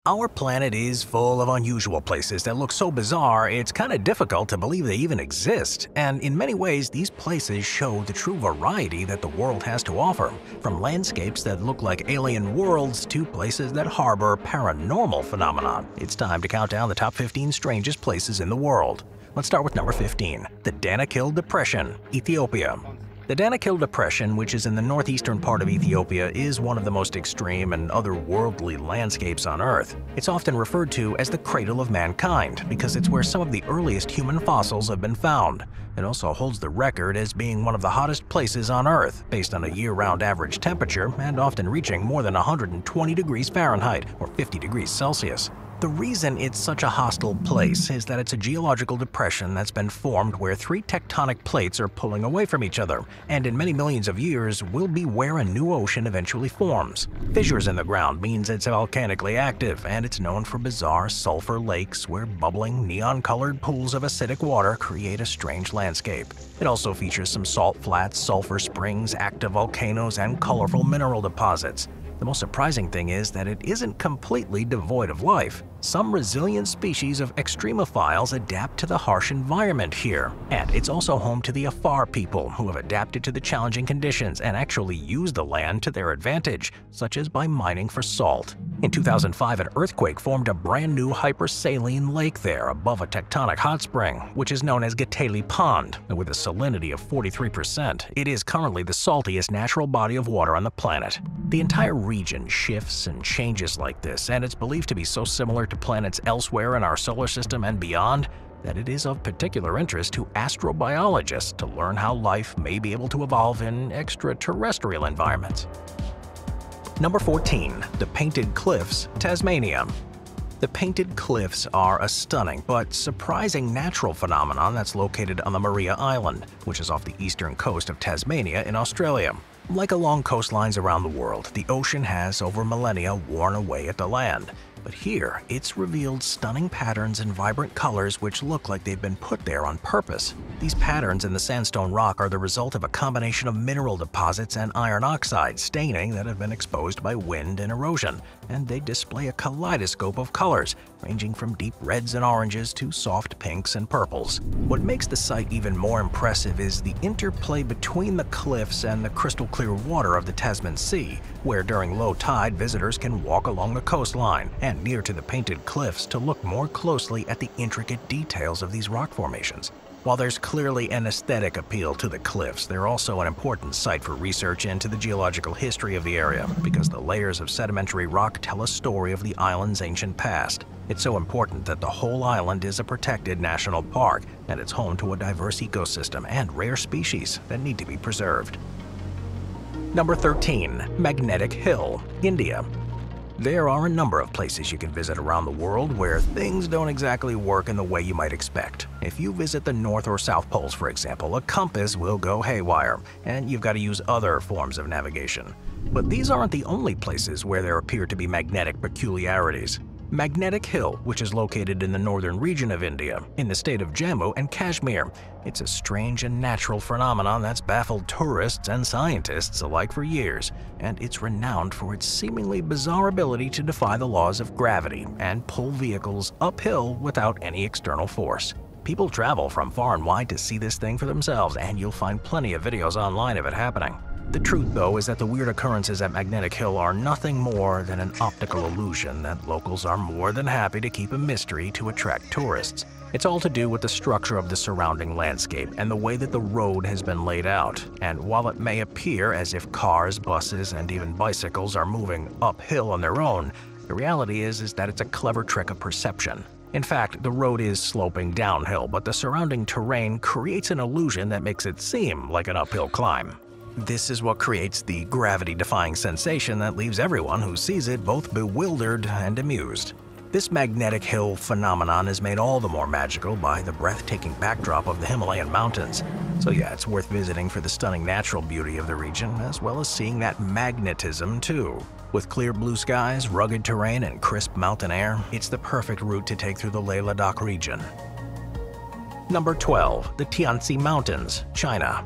Our planet is full of unusual places that look so bizarre it's kind of difficult to believe they even exist, and in many ways these places show the true variety that the world has to offer, from landscapes that look like alien worlds to places that harbor paranormal phenomenon. It's time to count down the top 15 strangest places in the world. Let's start with number 15, the Danakil Depression, Ethiopia. The Danakil Depression, which is in the northeastern part of Ethiopia, is one of the most extreme and otherworldly landscapes on Earth. It's often referred to as the cradle of mankind because it's where some of the earliest human fossils have been found. It also holds the record as being one of the hottest places on Earth, based on a year-round average temperature and often reaching more than 120 degrees Fahrenheit or 50 degrees Celsius. The reason it's such a hostile place is that it's a geological depression that's been formed where three tectonic plates are pulling away from each other, and in many millions of years will be where a new ocean eventually forms. Fissures in the ground means it's volcanically active, and it's known for bizarre sulfur lakes where bubbling, neon-colored pools of acidic water create a strange landscape. It also features some salt flats, sulfur springs, active volcanoes, and colorful mineral deposits. The most surprising thing is that it isn't completely devoid of life. Some resilient species of extremophiles adapt to the harsh environment here, and it's also home to the Afar people who have adapted to the challenging conditions and actually use the land to their advantage, such as by mining for salt. In 2005, an earthquake formed a brand new hypersaline lake there above a tectonic hot spring, which is known as Gateli Pond. With a salinity of 43%, it is currently the saltiest natural body of water on the planet. The entire region shifts and changes like this, and it's believed to be so similar to planets elsewhere in our solar system and beyond that it is of particular interest to astrobiologists to learn how life may be able to evolve in extraterrestrial environments. Number 14. The Painted Cliffs, Tasmania. The Painted Cliffs are a stunning but surprising natural phenomenon that's located on the Maria Island, which is off the eastern coast of Tasmania in Australia. Like along coastlines around the world, the ocean has over millennia worn away at the land. But here, it's revealed stunning patterns and vibrant colors which look like they've been put there on purpose. These patterns in the sandstone rock are the result of a combination of mineral deposits and iron oxide staining that have been exposed by wind and erosion, and they display a kaleidoscope of colors, ranging from deep reds and oranges to soft pinks and purples. What makes the sight even more impressive is the interplay between the cliffs and the crystal clear water of the Tasman Sea, where during low tide visitors can walk along the coastline and near to the Painted Cliffs to look more closely at the intricate details of these rock formations. While there's clearly an aesthetic appeal to the cliffs, they're also an important site for research into the geological history of the area because the layers of sedimentary rock tell a story of the island's ancient past. It's so important that the whole island is a protected national park, and it's home to a diverse ecosystem and rare species that need to be preserved. Number 13. Magnetic Hill, India. There are a number of places you can visit around the world where things don't exactly work in the way you might expect. If you visit the North or South Poles, for example, a compass will go haywire, and you've got to use other forms of navigation. But these aren't the only places where there appear to be magnetic peculiarities. Magnetic Hill, which is located in the northern region of India, in the state of Jammu and Kashmir. It's a strange and natural phenomenon that's baffled tourists and scientists alike for years, and it's renowned for its seemingly bizarre ability to defy the laws of gravity and pull vehicles uphill without any external force. People travel from far and wide to see this thing for themselves, and you'll find plenty of videos online of it happening. The truth, though, is that the weird occurrences at Magnetic Hill are nothing more than an optical illusion that locals are more than happy to keep a mystery to attract tourists. It's all to do with the structure of the surrounding landscape and the way that the road has been laid out. And while it may appear as if cars, buses, and even bicycles are moving uphill on their own, the reality is that it's a clever trick of perception. In fact, the road is sloping downhill, but the surrounding terrain creates an illusion that makes it seem like an uphill climb. This is what creates the gravity-defying sensation that leaves everyone who sees it both bewildered and amused. This magnetic hill phenomenon is made all the more magical by the breathtaking backdrop of the Himalayan mountains. So yeah, it's worth visiting for the stunning natural beauty of the region, as well as seeing that magnetism too. With clear blue skies, rugged terrain, and crisp mountain air, it's the perfect route to take through the Leh Ladakh region. Number 12. The Tianzi Mountains, China.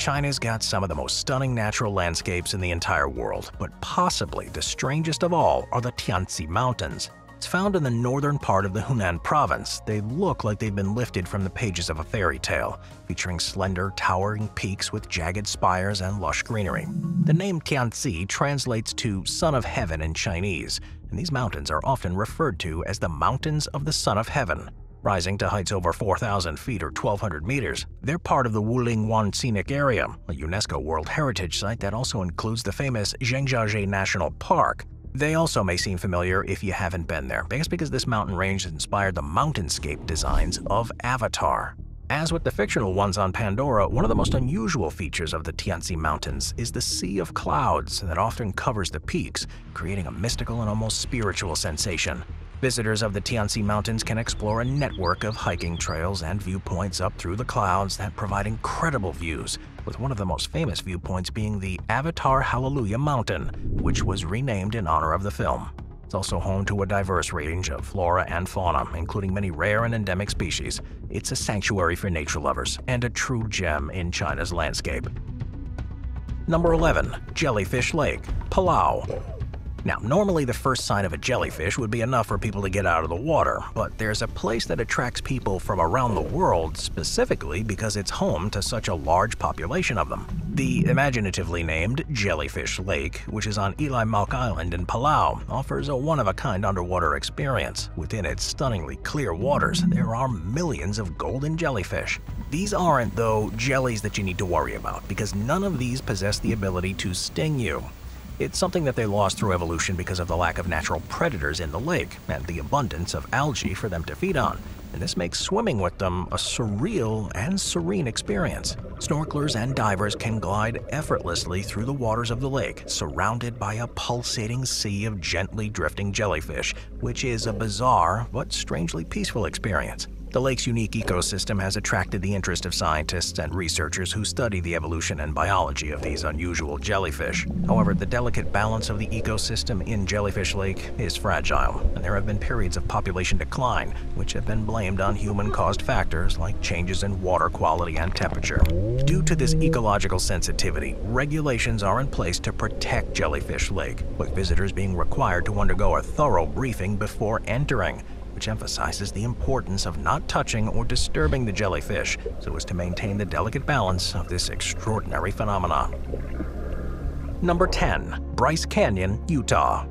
China's got some of the most stunning natural landscapes in the entire world, but possibly the strangest of all are the Tianzi Mountains. It's found in the northern part of the Hunan province. They look like they've been lifted from the pages of a fairy tale, featuring slender, towering peaks with jagged spires and lush greenery. The name Tianzi translates to Son of Heaven in Chinese, and these mountains are often referred to as the Mountains of the Son of Heaven. Rising to heights over 4,000 feet or 1,200 meters, they're part of the Wulingwan Scenic Area, a UNESCO World Heritage Site that also includes the famous Zhangjiajie National Park. They also may seem familiar if you haven't been there, because this mountain range inspired the mountainscape designs of Avatar. As with the fictional ones on Pandora, one of the most unusual features of the Tianzi Mountains is the sea of clouds that often covers the peaks, creating a mystical and almost spiritual sensation. Visitors of the Tianzi Mountains can explore a network of hiking trails and viewpoints up through the clouds that provide incredible views, with one of the most famous viewpoints being the Avatar Hallelujah Mountain, which was renamed in honor of the film. It's also home to a diverse range of flora and fauna, including many rare and endemic species. It's a sanctuary for nature lovers and a true gem in China's landscape. Number 11. Jellyfish Lake, Palau. Now, normally the first sign of a jellyfish would be enough for people to get out of the water, but there's a place that attracts people from around the world specifically because it's home to such a large population of them. The imaginatively named Jellyfish Lake, which is on Eli Mauk Island in Palau, offers a one-of-a-kind underwater experience. Within its stunningly clear waters, there are millions of golden jellyfish. These aren't, though, jellies that you need to worry about, because none of these possess the ability to sting you. It's something that they lost through evolution because of the lack of natural predators in the lake and the abundance of algae for them to feed on, and this makes swimming with them a surreal and serene experience. Snorkelers and divers can glide effortlessly through the waters of the lake, surrounded by a pulsating sea of gently drifting jellyfish, which is a bizarre but strangely peaceful experience. The lake's unique ecosystem has attracted the interest of scientists and researchers who study the evolution and biology of these unusual jellyfish. However, the delicate balance of the ecosystem in Jellyfish Lake is fragile, and there have been periods of population decline, which have been blamed on human-caused factors like changes in water quality and temperature. Due to this ecological sensitivity, regulations are in place to protect Jellyfish Lake, with visitors being required to undergo a thorough briefing before entering, which emphasizes the importance of not touching or disturbing the jellyfish so as to maintain the delicate balance of this extraordinary phenomenon. Number 10. Bryce Canyon, Utah.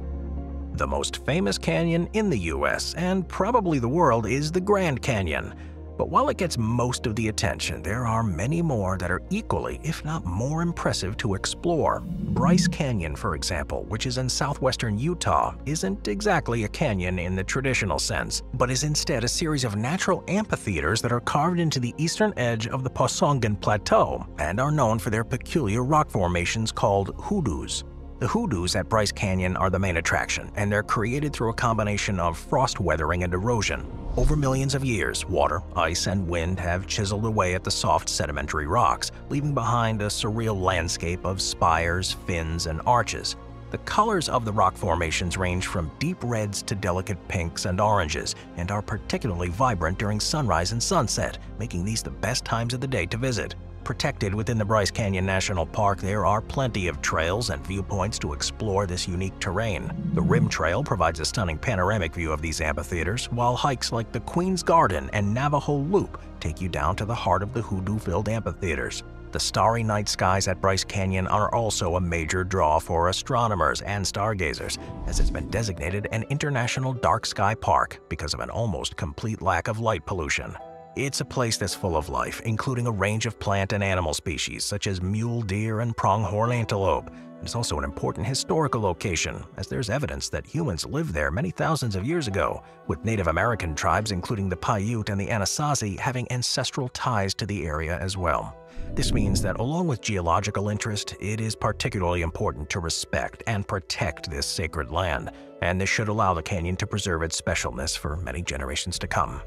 The most famous canyon in the US and probably the world is the Grand Canyon. But while it gets most of the attention, there are many more that are equally, if not more impressive to explore. Bryce Canyon, for example, which is in southwestern Utah, isn't exactly a canyon in the traditional sense, but is instead a series of natural amphitheaters that are carved into the eastern edge of the Posongan Plateau and are known for their peculiar rock formations called hoodoos. The hoodoos at Bryce Canyon are the main attraction, and they're created through a combination of frost weathering and erosion. Over millions of years, water, ice, and wind have chiseled away at the soft sedimentary rocks, leaving behind a surreal landscape of spires, fins, and arches. The colors of the rock formations range from deep reds to delicate pinks and oranges, and are particularly vibrant during sunrise and sunset, making these the best times of the day to visit. Protected within the Bryce Canyon National Park, there are plenty of trails and viewpoints to explore this unique terrain. The Rim Trail provides a stunning panoramic view of these amphitheaters, while hikes like the Queen's Garden and Navajo Loop take you down to the heart of the hoodoo-filled amphitheaters. The starry night skies at Bryce Canyon are also a major draw for astronomers and stargazers, as it's been designated an international dark sky park because of an almost complete lack of light pollution. It's a place that's full of life, including a range of plant and animal species such as mule deer and pronghorn antelope. It's also an important historical location, as there's evidence that humans lived there many thousands of years ago, with Native American tribes including the Paiute and the Anasazi having ancestral ties to the area as well. This means that along with geological interest, it is particularly important to respect and protect this sacred land, and this should allow the canyon to preserve its specialness for many generations to come.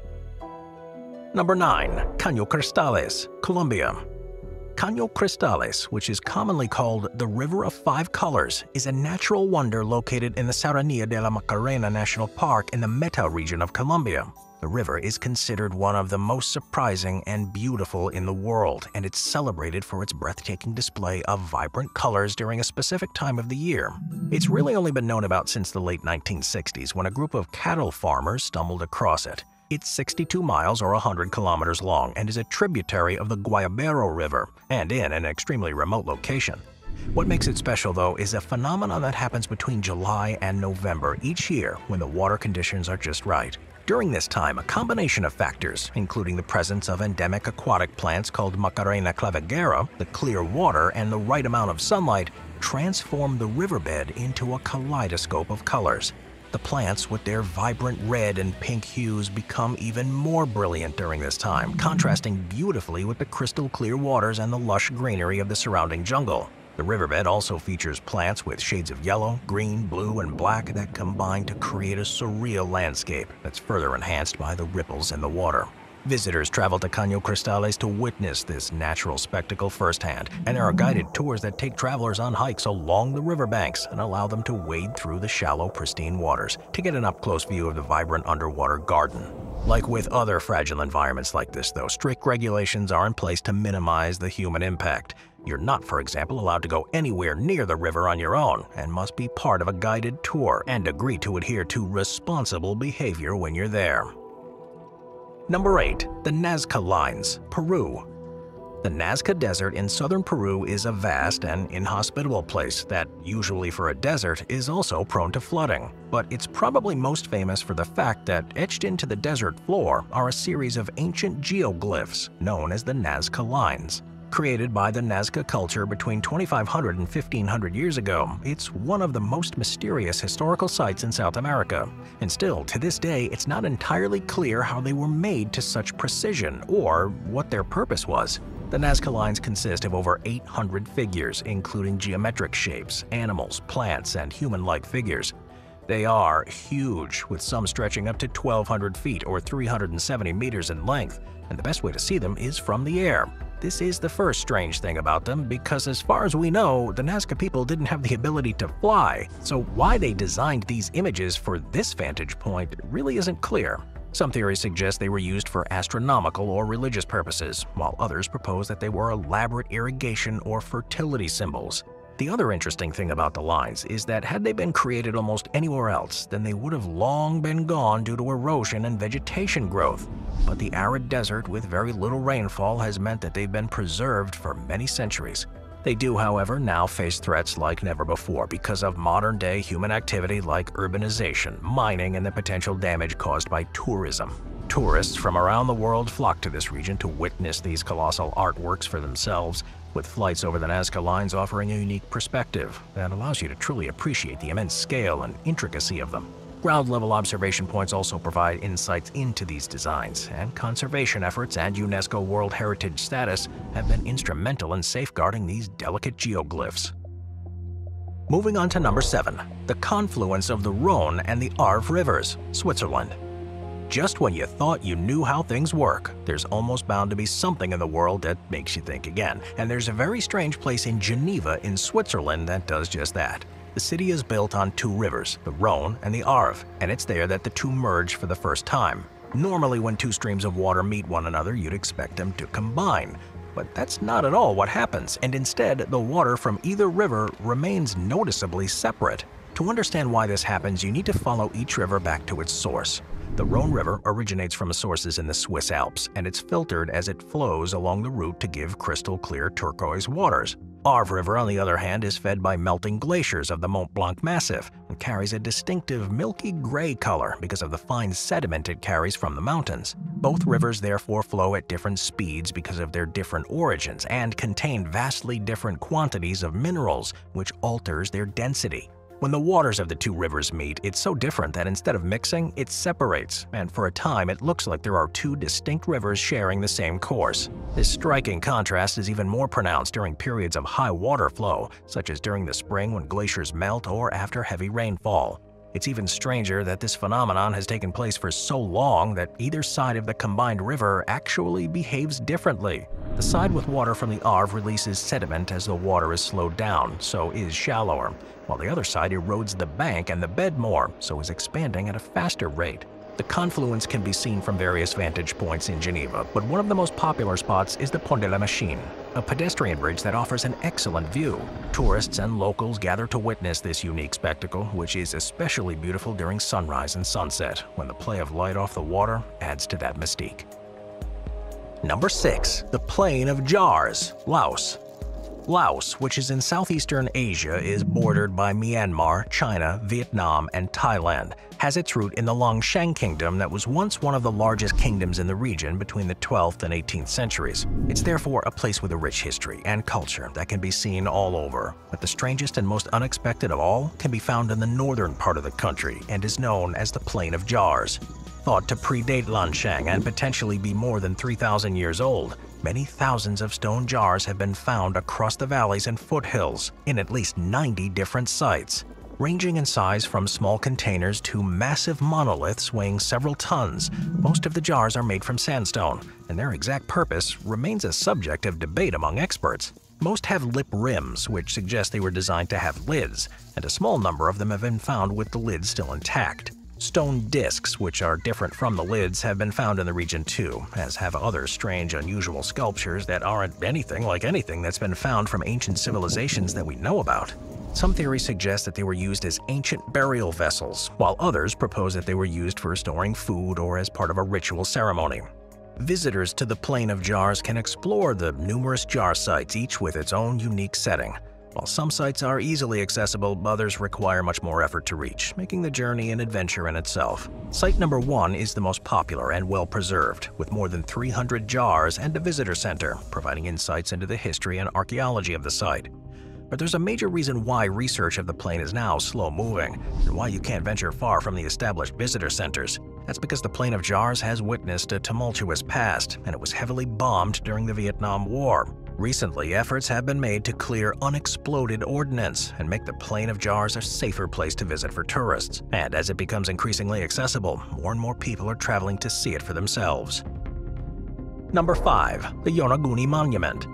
Number 9. Cano Cristales, Colombia. Cano Cristales, which is commonly called the River of Five Colors, is a natural wonder located in the Serranía de la Macarena National Park in the Meta region of Colombia. The river is considered one of the most surprising and beautiful in the world, and it's celebrated for its breathtaking display of vibrant colors during a specific time of the year. It's really only been known about since the late 1960s when a group of cattle farmers stumbled across it. It's 62 miles or 100 kilometers long and is a tributary of the Guayabero River and in an extremely remote location. What makes it special, though, is a phenomenon that happens between July and November each year when the water conditions are just right. During this time, a combination of factors, including the presence of endemic aquatic plants called Macarena clavigera, the clear water, and the right amount of sunlight, transform the riverbed into a kaleidoscope of colors. The plants, with their vibrant red and pink hues, become even more brilliant during this time, contrasting beautifully with the crystal clear waters and the lush greenery of the surrounding jungle. The riverbed also features plants with shades of yellow, green, blue, and black that combine to create a surreal landscape that's further enhanced by the ripples in the water. Visitors travel to Cano Cristales to witness this natural spectacle firsthand, and there are guided tours that take travelers on hikes along the riverbanks and allow them to wade through the shallow, pristine waters to get an up-close view of the vibrant underwater garden. Like with other fragile environments like this, though, strict regulations are in place to minimize the human impact. You're not, for example, allowed to go anywhere near the river on your own and must be part of a guided tour and agree to adhere to responsible behavior when you're there. Number 8. The Nazca Lines, Peru. The Nazca Desert in southern Peru is a vast and inhospitable place that, usually for a desert, is also prone to flooding. But it's probably most famous for the fact that etched into the desert floor are a series of ancient geoglyphs known as the Nazca Lines. Created by the Nazca culture between 2500 and 1500 years ago, it's one of the most mysterious historical sites in South America. And still, to this day, it's not entirely clear how they were made to such precision or what their purpose was. The Nazca Lines consist of over 800 figures, including geometric shapes, animals, plants, and human-like figures. They are huge, with some stretching up to 1,200 feet or 370 meters in length, and the best way to see them is from the air. This is the first strange thing about them because, as far as we know, the Nazca people didn't have the ability to fly, so why they designed these images for this vantage point really isn't clear. Some theories suggest they were used for astronomical or religious purposes, while others propose that they were elaborate irrigation or fertility symbols. The other interesting thing about the lines is that had they been created almost anywhere else, then they would have long been gone due to erosion and vegetation growth. But the arid desert with very little rainfall has meant that they've been preserved for many centuries. They do, however, now face threats like never before because of modern-day human activity like urbanization, mining, and the potential damage caused by tourism. Tourists from around the world flock to this region to witness these colossal artworks for themselves, with flights over the Nazca Lines offering a unique perspective that allows you to truly appreciate the immense scale and intricacy of them. Ground-level observation points also provide insights into these designs, and conservation efforts and UNESCO World Heritage status have been instrumental in safeguarding these delicate geoglyphs. Moving on to number 7, the confluence of the Rhone and the Arve rivers, Switzerland. Just when you thought you knew how things work, there's almost bound to be something in the world that makes you think again. And there's a very strange place in Geneva in Switzerland that does just that. The city is built on two rivers, the Rhone and the Arve, and it's there that the two merge for the first time. Normally, when two streams of water meet one another, you'd expect them to combine. But that's not at all what happens, and instead, the water from either river remains noticeably separate. To understand why this happens, you need to follow each river back to its source. The Rhone River originates from sources in the Swiss Alps, and it's filtered as it flows along the route to give crystal-clear turquoise waters. Arve River, on the other hand, is fed by melting glaciers of the Mont Blanc Massif and carries a distinctive milky gray color because of the fine sediment it carries from the mountains. Both rivers therefore flow at different speeds because of their different origins and contain vastly different quantities of minerals, which alters their density. When the waters of the two rivers meet, it's so different that instead of mixing, it separates, and for a time it looks like there are two distinct rivers sharing the same course. This striking contrast is even more pronounced during periods of high water flow, such as during the spring when glaciers melt or after heavy rainfall. It's even stranger that this phenomenon has taken place for so long that either side of the combined river actually behaves differently. The side with water from the Arve releases sediment as the water is slowed down, so is shallower, while the other side erodes the bank and the bed more, so is expanding at a faster rate. The confluence can be seen from various vantage points in Geneva, but one of the most popular spots is the Pont de la Machine, a pedestrian bridge that offers an excellent view. Tourists and locals gather to witness this unique spectacle, which is especially beautiful during sunrise and sunset, when the play of light off the water adds to that mystique. Number 6. The Plain of Jars, Laos. Laos, which is in southeastern Asia, is bordered by Myanmar, China, Vietnam, and Thailand, has its root in the Longshan Kingdom that was once one of the largest kingdoms in the region between the 12th and 18th centuries. It's therefore a place with a rich history and culture that can be seen all over, but the strangest and most unexpected of all can be found in the northern part of the country and is known as the Plain of Jars. Thought to predate Lanshan and potentially be more than 3,000 years old, many thousands of stone jars have been found across the valleys and foothills in at least 90 different sites, ranging in size from small containers to massive monoliths weighing several tons. Most of the jars are made from sandstone, and their exact purpose remains a subject of debate among experts. Most have lip rims, which suggest they were designed to have lids, and a small number of them have been found with the lids still intact. Stone discs, which are different from the lids, have been found in the region too, as have other strange, unusual sculptures that aren't anything like anything that's been found from ancient civilizations that we know about. Some theories suggest that they were used as ancient burial vessels, while others propose that they were used for storing food or as part of a ritual ceremony. Visitors to the Plain of Jars can explore the numerous jar sites, each with its own unique setting. While some sites are easily accessible, others require much more effort to reach, making the journey an adventure in itself. Site number 1 is the most popular and well-preserved, with more than 300 jars and a visitor center, providing insights into the history and archaeology of the site. But there's a major reason why research of the plain is now slow-moving, and why you can't venture far from the established visitor centers. That's because the Plain of Jars has witnessed a tumultuous past, and it was heavily bombed during the Vietnam War. Recently, efforts have been made to clear unexploded ordnance and make the Plain of Jars a safer place to visit for tourists. And as it becomes increasingly accessible, more and more people are traveling to see it for themselves. Number 5. The Yonaguni Monument.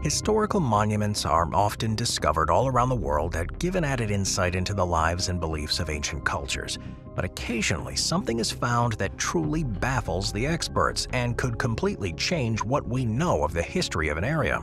Historical monuments are often discovered all around the world that give an added insight into the lives and beliefs of ancient cultures. But occasionally, something is found that truly baffles the experts and could completely change what we know of the history of an area.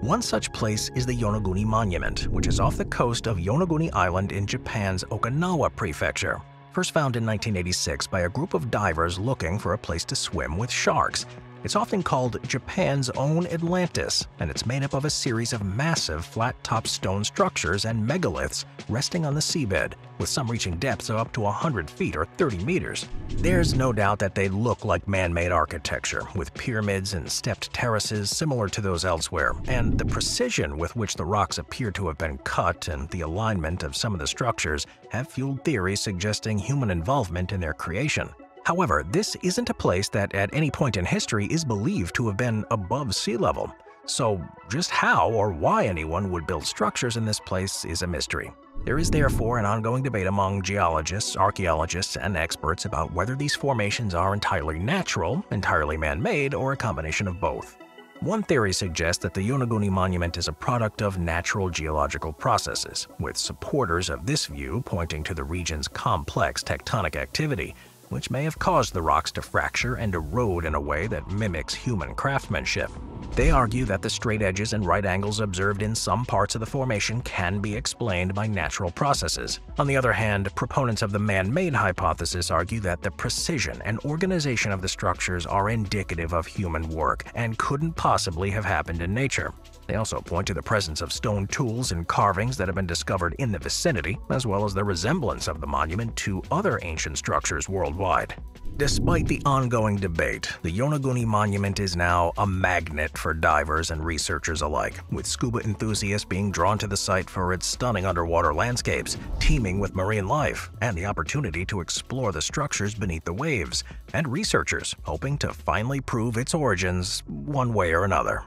One such place is the Yonaguni Monument, which is off the coast of Yonaguni Island in Japan's Okinawa Prefecture. First found in 1986 by a group of divers looking for a place to swim with sharks. It's often called Japan's own Atlantis, and it's made up of a series of massive flat-top stone structures and megaliths resting on the seabed, with some reaching depths of up to 100 feet or 30 meters. There's no doubt that they look like man-made architecture, with pyramids and stepped terraces similar to those elsewhere, and the precision with which the rocks appear to have been cut and the alignment of some of the structures have fueled theories suggesting human involvement in their creation. However, this isn't a place that at any point in history is believed to have been above sea level. So just how or why anyone would build structures in this place is a mystery. There is therefore an ongoing debate among geologists, archaeologists, and experts about whether these formations are entirely natural, entirely man-made, or a combination of both. One theory suggests that the Yonaguni Monument is a product of natural geological processes, with supporters of this view pointing to the region's complex tectonic activity, which may have caused the rocks to fracture and erode in a way that mimics human craftsmanship. They argue that the straight edges and right angles observed in some parts of the formation can be explained by natural processes. On the other hand, proponents of the man-made hypothesis argue that the precision and organization of the structures are indicative of human work and couldn't possibly have happened in nature. They also point to the presence of stone tools and carvings that have been discovered in the vicinity, as well as the resemblance of the monument to other ancient structures worldwide. Despite the ongoing debate, the Yonaguni Monument is now a magnet for divers and researchers alike, with scuba enthusiasts being drawn to the site for its stunning underwater landscapes, teeming with marine life, and the opportunity to explore the structures beneath the waves, and researchers hoping to finally prove its origins one way or another.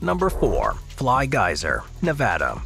Number 4. Fly Geyser, Nevada.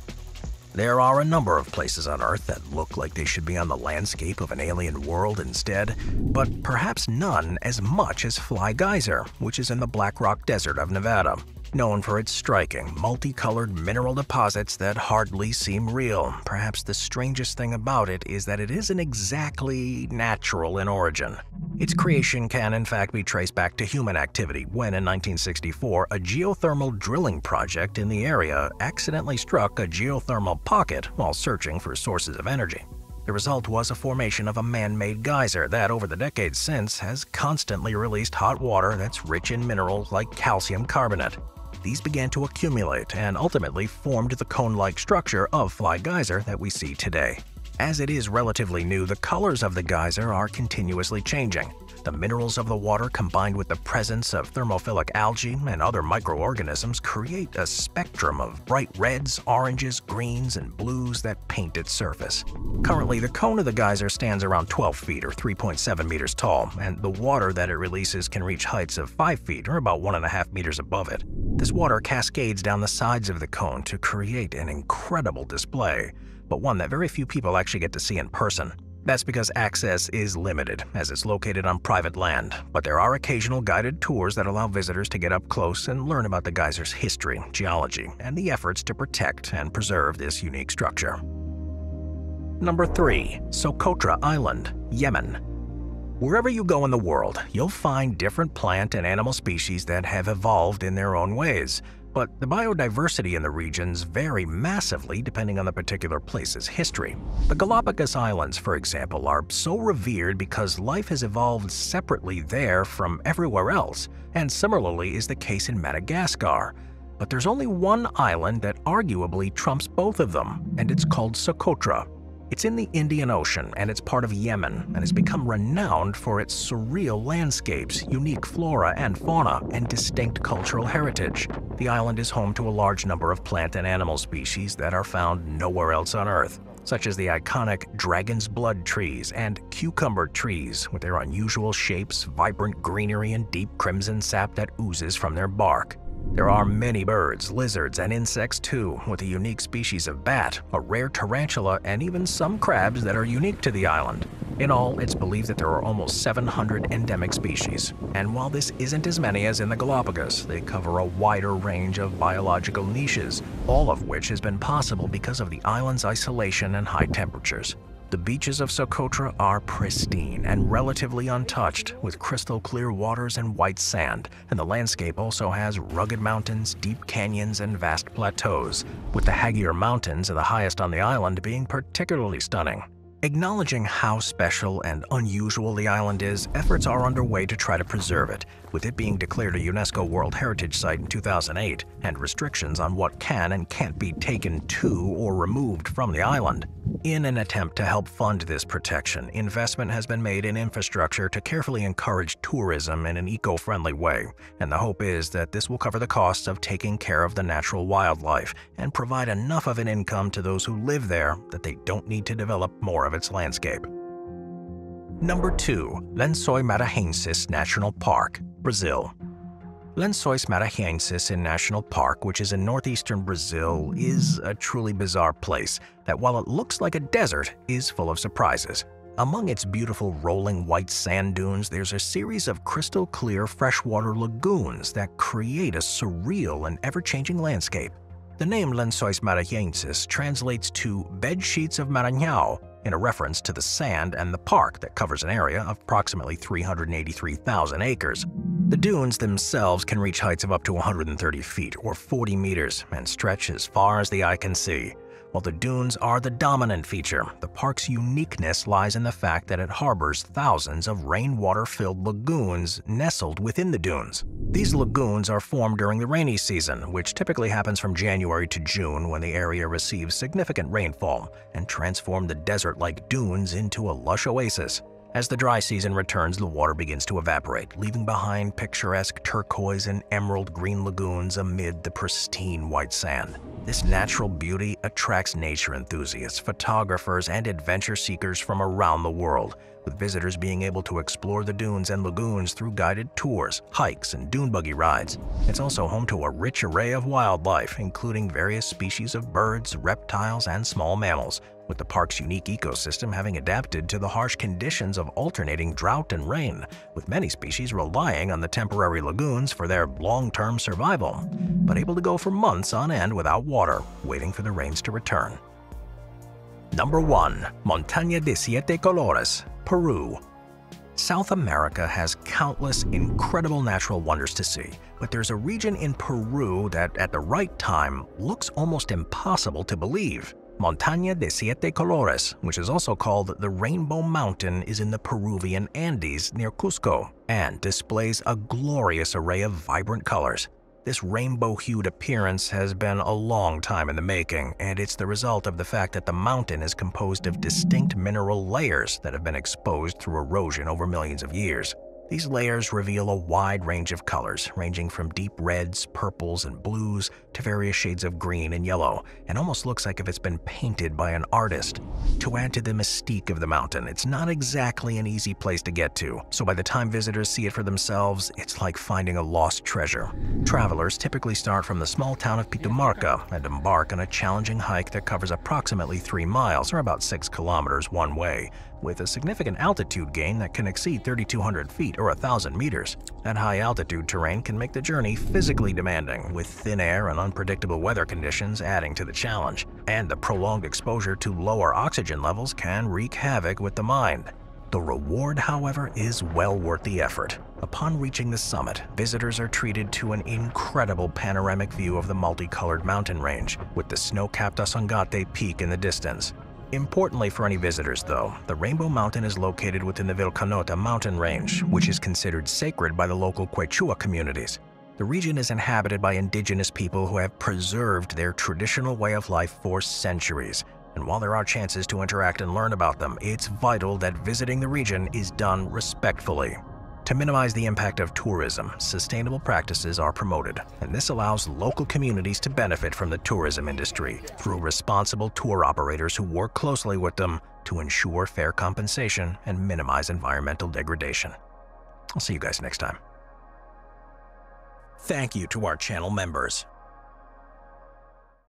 There are a number of places on Earth that look like they should be on the landscape of an alien world instead, but perhaps none as much as Fly Geyser, which is in the Black Rock Desert of Nevada. Known for its striking, multicolored mineral deposits that hardly seem real, perhaps the strangest thing about it is that it isn't exactly natural in origin. Its creation can in fact be traced back to human activity when in 1964 a geothermal drilling project in the area accidentally struck a geothermal pocket while searching for sources of energy. The result was a formation of a man-made geyser that, over the decades since, has constantly released hot water that's rich in minerals like calcium carbonate. These began to accumulate and ultimately formed the cone-like structure of Fly Geyser that we see today. As it is relatively new, the colors of the geyser are continuously changing. The minerals of the water combined with the presence of thermophilic algae and other microorganisms create a spectrum of bright reds, oranges, greens, and blues that paint its surface. Currently, the cone of the geyser stands around 12 feet or 3.7 meters tall, and the water that it releases can reach heights of 5 feet or about 1.5 meters above it. This water cascades down the sides of the cone to create an incredible display, but one that very few people actually get to see in person. That's because access is limited, as it's located on private land, but there are occasional guided tours that allow visitors to get up close and learn about the geyser's history, geology, and the efforts to protect and preserve this unique structure. Number 3. Socotra Island, Yemen. Wherever you go in the world, you'll find different plant and animal species that have evolved in their own ways. But the biodiversity in the regions vary massively depending on the particular place's history. The Galapagos Islands, for example, are so revered because life has evolved separately there from everywhere else, and similarly is the case in Madagascar. But there's only one island that arguably trumps both of them, and it's called Socotra. It's in the Indian Ocean, and it's part of Yemen, and has become renowned for its surreal landscapes, unique flora and fauna, and distinct cultural heritage. The island is home to a large number of plant and animal species that are found nowhere else on Earth, such as the iconic dragon's blood trees and cucumber trees with their unusual shapes, vibrant greenery, and deep crimson sap that oozes from their bark. There are many birds, lizards, and insects too, with a unique species of bat, a rare tarantula, and even some crabs that are unique to the island. In all, it's believed that there are almost 700 endemic species, and while this isn't as many as in the Galapagos, they cover a wider range of biological niches, all of which has been possible because of the island's isolation and high temperatures. The beaches of Socotra are pristine and relatively untouched, with crystal clear waters and white sand, and the landscape also has rugged mountains, deep canyons, and vast plateaus, with the Hagir Mountains, the highest on the island, being particularly stunning. Acknowledging how special and unusual the island is, efforts are underway to try to preserve it, with it being declared a UNESCO World Heritage Site in 2008, and restrictions on what can and can't be taken to or removed from the island. In an attempt to help fund this protection, investment has been made in infrastructure to carefully encourage tourism in an eco-friendly way, and the hope is that this will cover the costs of taking care of the natural wildlife and provide enough of an income to those who live there that they don't need to develop more of its landscape. Number 2. Lençóis Maranhenses National Park, Brazil. Lençóis Maranhenses National Park, which is in northeastern Brazil, is a truly bizarre place that, while it looks like a desert, is full of surprises. Among its beautiful rolling white sand dunes, there's a series of crystal clear freshwater lagoons that create a surreal and ever-changing landscape. The name Lençóis Maranhenses translates to bed sheets of Maranhão, in a reference to the sand and the park that covers an area of approximately 383,000 acres. The dunes themselves can reach heights of up to 130 feet or 40 meters and stretch as far as the eye can see. While the dunes are the dominant feature, the park's uniqueness lies in the fact that it harbors thousands of rainwater-filled lagoons nestled within the dunes. These lagoons are formed during the rainy season, which typically happens from January to June when the area receives significant rainfall, and transform the desert-like dunes into a lush oasis. As the dry season returns, the water begins to evaporate, leaving behind picturesque turquoise and emerald green lagoons amid the pristine white sand. This natural beauty attracts nature enthusiasts, photographers, and adventure seekers from around the world, with visitors being able to explore the dunes and lagoons through guided tours, hikes, and dune buggy rides. It's also home to a rich array of wildlife, including various species of birds, reptiles, and small mammals, with the park's unique ecosystem having adapted to the harsh conditions of alternating drought and rain, with many species relying on the temporary lagoons for their long-term survival, but able to go for months on end without water, waiting for the rains to return. Number 1. Montaña de Siete Colores, Peru. South America has countless incredible natural wonders to see, but there's a region in Peru that, at the right time, looks almost impossible to believe. Montaña de Siete Colores, which is also called the Rainbow Mountain, is in the Peruvian Andes near Cusco and displays a glorious array of vibrant colors. This rainbow-hued appearance has been a long time in the making, and it's the result of the fact that the mountain is composed of distinct mineral layers that have been exposed through erosion over millions of years. These layers reveal a wide range of colors, ranging from deep reds, purples, and blues to various shades of green and yellow, and almost looks like if it's been painted by an artist. To add to the mystique of the mountain, it's not exactly an easy place to get to, so by the time visitors see it for themselves, it's like finding a lost treasure. Travelers typically start from the small town of Pitumarca and embark on a challenging hike that covers approximately 3 miles, or about 6 kilometers one way, with a significant altitude gain that can exceed 3,200 feet or 1,000 meters. That high-altitude terrain can make the journey physically demanding, with thin air and unpredictable weather conditions adding to the challenge, and the prolonged exposure to lower oxygen levels can wreak havoc with the mind. The reward, however, is well worth the effort. Upon reaching the summit, visitors are treated to an incredible panoramic view of the multicolored mountain range, with the snow-capped Asangate Peak in the distance. Importantly for any visitors, though, the Rainbow Mountain is located within the Vilcanota mountain range, which is considered sacred by the local Quechua communities. The region is inhabited by indigenous people who have preserved their traditional way of life for centuries, and while there are chances to interact and learn about them, it's vital that visiting the region is done respectfully. To minimize the impact of tourism, sustainable practices are promoted, and this allows local communities to benefit from the tourism industry through responsible tour operators who work closely with them to ensure fair compensation and minimize environmental degradation. I'll see you guys next time. Thank you to our channel members.